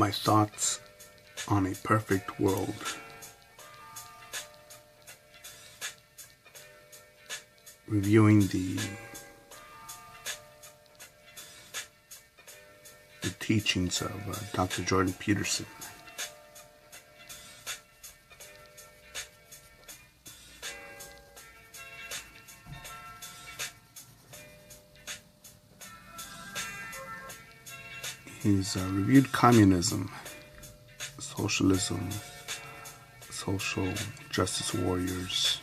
My thoughts on a perfect world. Reviewing the teachings of Dr. Jordan Peterson. He's reviewed communism, socialism, social justice warriors,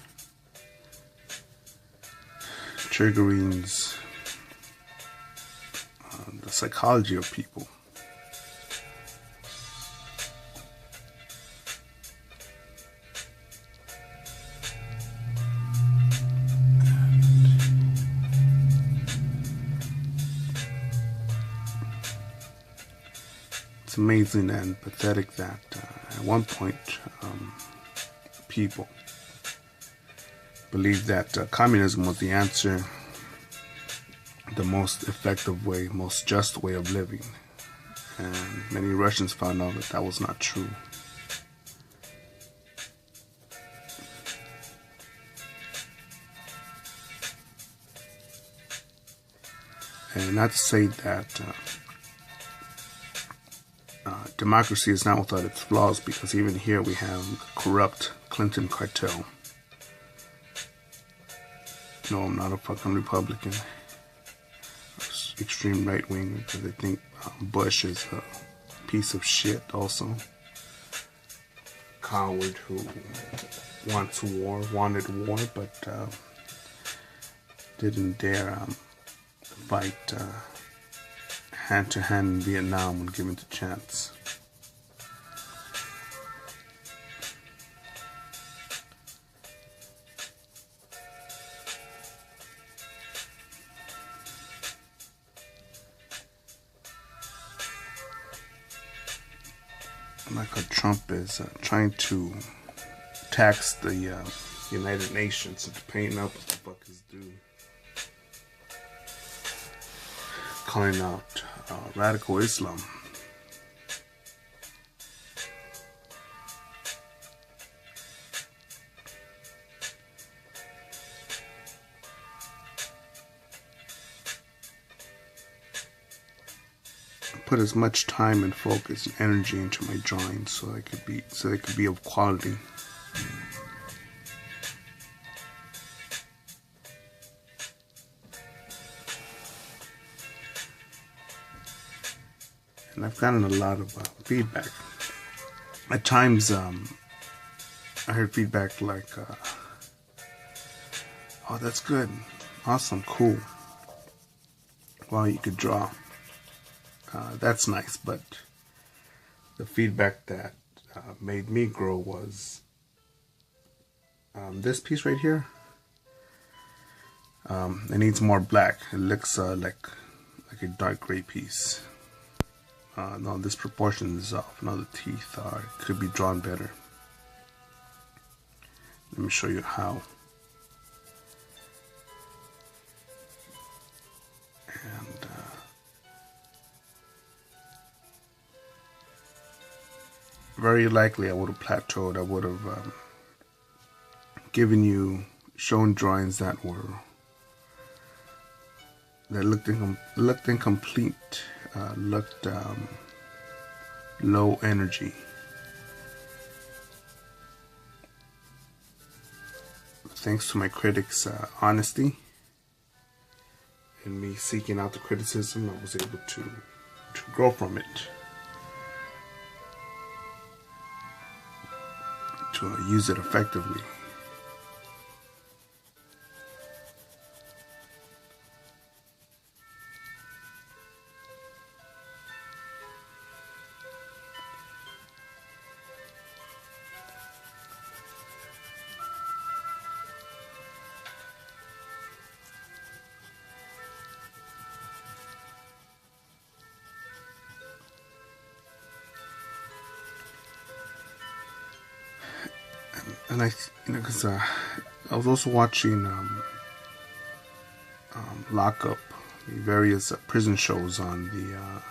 triggerings, the psychology of people. It's amazing and pathetic that at one point people believed that communism was the answer, the most effective way, most just way of living. And many Russians found out that that was not true. And not to say that democracy is not without its flaws, because even here we have the corrupt Clinton cartel. No, I'm not a fucking Republican. Extreme right wing, because I think Bush is a piece of shit also. Coward who wanted war, but didn't dare fight hand to hand in Vietnam when given the chance. Like how Trump is trying to tax the United Nations into paying up what the fuck is due. Calling out radical Islam. Put as much time and focus and energy into my drawings so they could be of quality. And I've gotten a lot of feedback. At times, I heard feedback like, "Oh, that's good, awesome, cool. Wow, you could draw." That's nice, but the feedback that made me grow was this piece right here. It needs more black. It looks like a dark gray piece. No, this proportion is off. Now the teeth could be drawn better. Let me show you how. And very likely I would have plateaued. I would have shown drawings that looked incomplete, looked low energy. Thanks to my critics' honesty and me seeking out the criticism, I was able to grow from it. To use it effectively. And because I was also watching Lockup, the various prison shows on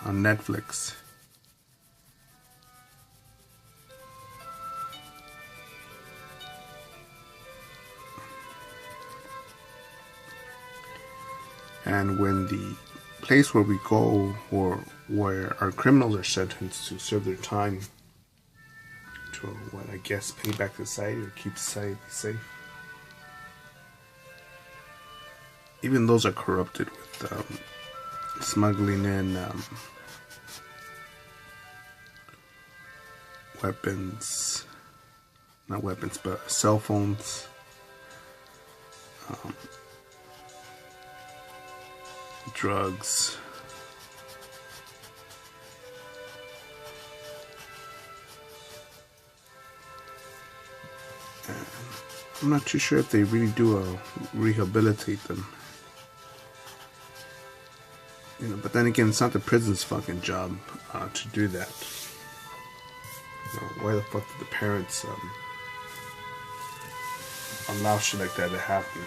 Netflix, And when the place where we go, or where our criminals are sentenced to serve their time, to what I guess pay back to society or keep society safe, even those are corrupted with smuggling in weapons, not weapons, but cell phones, drugs, and I'm not too sure if they really do rehabilitate them. You know, but then again, it's not the prison's fucking job to do that. You know, why the fuck did the parents allow shit like that to happen?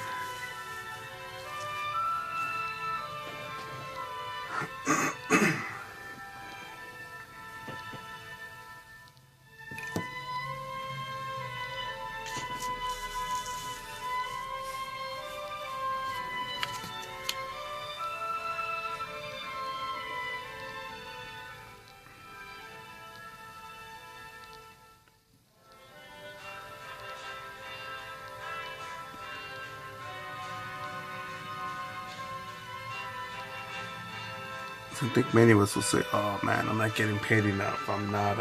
I think many of us will say, "Oh man, I'm not getting paid enough. I'm not.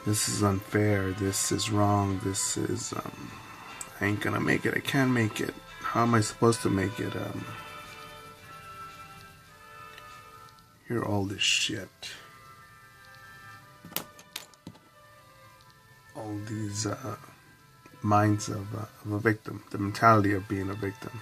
This is unfair. This is wrong. This is. I ain't gonna make it. I can't make it. How am I supposed to make it? Hear all this shit. All these minds of a victim. The mentality of being a victim."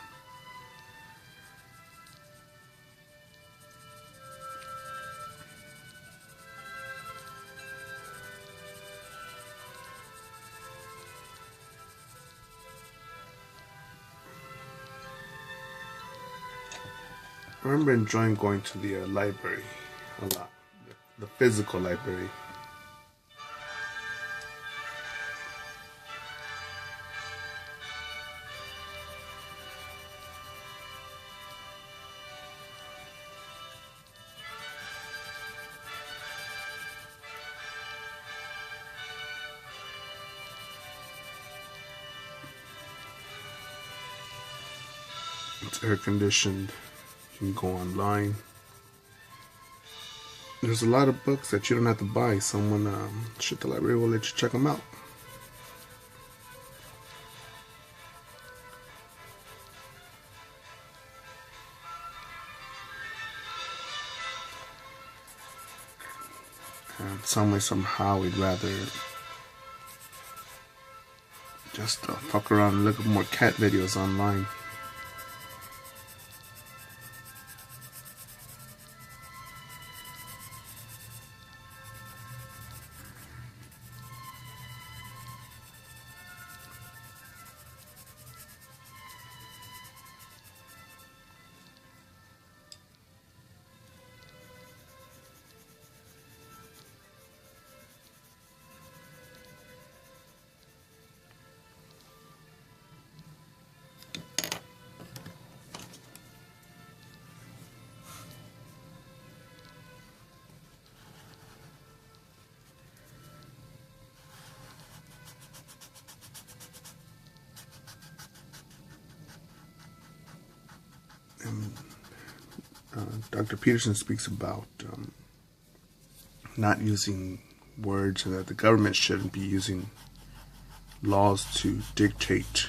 I remember enjoying going to the library a lot, the physical library. It's air conditioned. You can go online. There's a lot of books that you don't have to buy. Someone, shit, the library will let you check them out. And some way, somehow, we'd rather just fuck around and look at more cat videos online. Dr. Peterson speaks about not using words, and that the government shouldn't be using laws to dictate,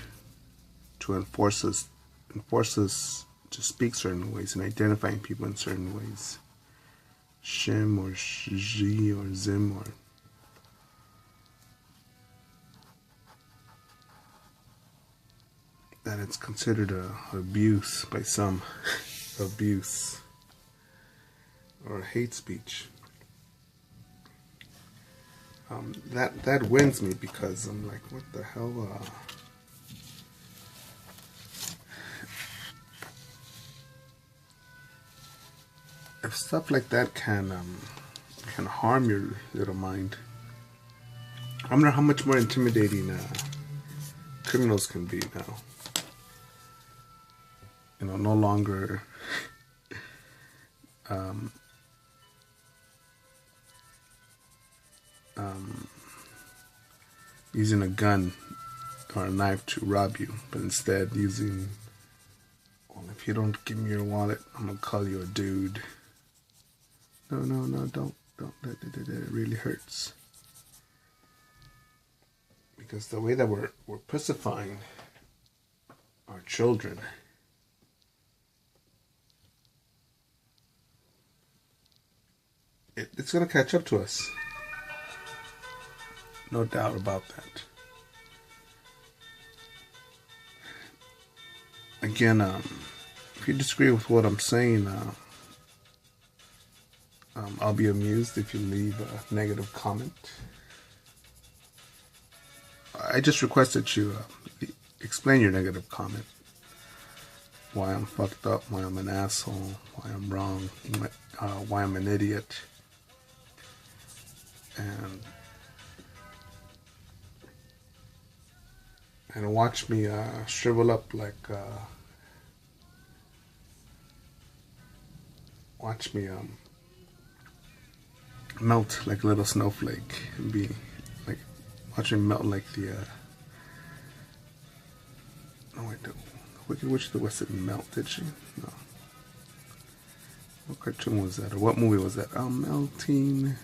to enforce us to speak certain ways and identifying people in certain ways. Shim or Shi or Zim, or that it's considered abuse by some. Abuse or hate speech. That wins me, because I'm like, what the hell? If stuff like that can harm your little mind, I wonder how much more intimidating criminals can be now. no longer using a gun or a knife to rob you, but instead using, well, if you don't give me your wallet, I'm gonna call you a dude. No, don't. It really hurts. Because the way that we're pacifying our children, it's gonna catch up to us. No doubt about that. Again, if you disagree with what I'm saying, I'll be amused if you leave a negative comment. I just request that you explain your negative comment. Why I'm fucked up, why I'm an asshole, why I'm wrong, why I'm an idiot. And watch me shrivel up like, watch me melt like a little snowflake and be like, watch me melt like the no, wait, the Wicked Witch of the West didn't melt, did she? No. What cartoon was that, or what movie was that? I'm melting.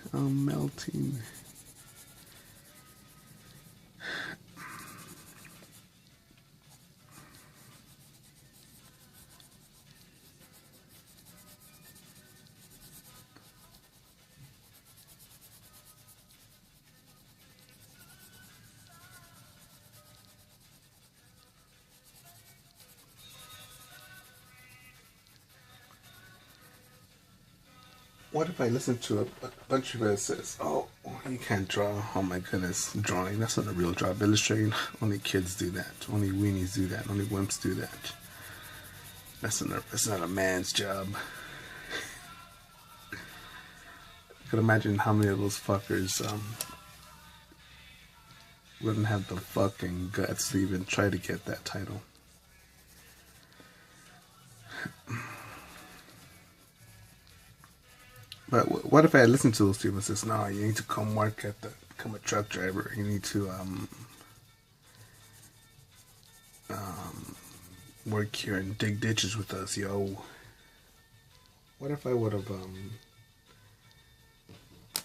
What if I listen to a bunch of it that says, oh, you can't draw, oh my goodness, drawing, that's not a real job. Illustrating, only kids do that. Only weenies do that. Only wimps do that. That's not a man's job. I could imagine how many of those fuckers wouldn't have the fucking guts to even try to get that title. But what if I had listened to those people and says, no, you need to come work become a truck driver. You need to work here and dig ditches with us, yo. What if I would have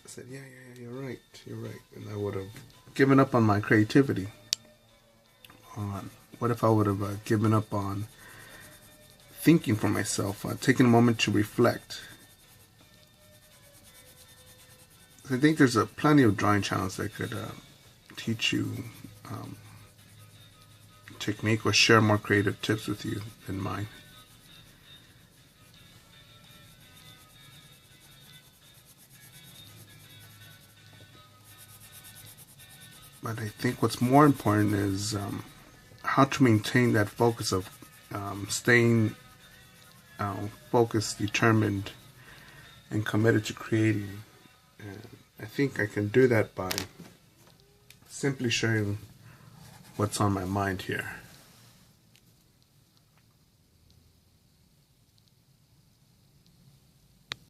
said, yeah, you're right. And I would have given up on my creativity. What if I would have given up on thinking for myself, taking a moment to reflect? I think there's plenty of drawing channels that could teach you technique or share more creative tips with you than mine. But I think what's more important is how to maintain that focus of staying focused, determined, and committed to creating. And I think I can do that by simply sharing what's on my mind here.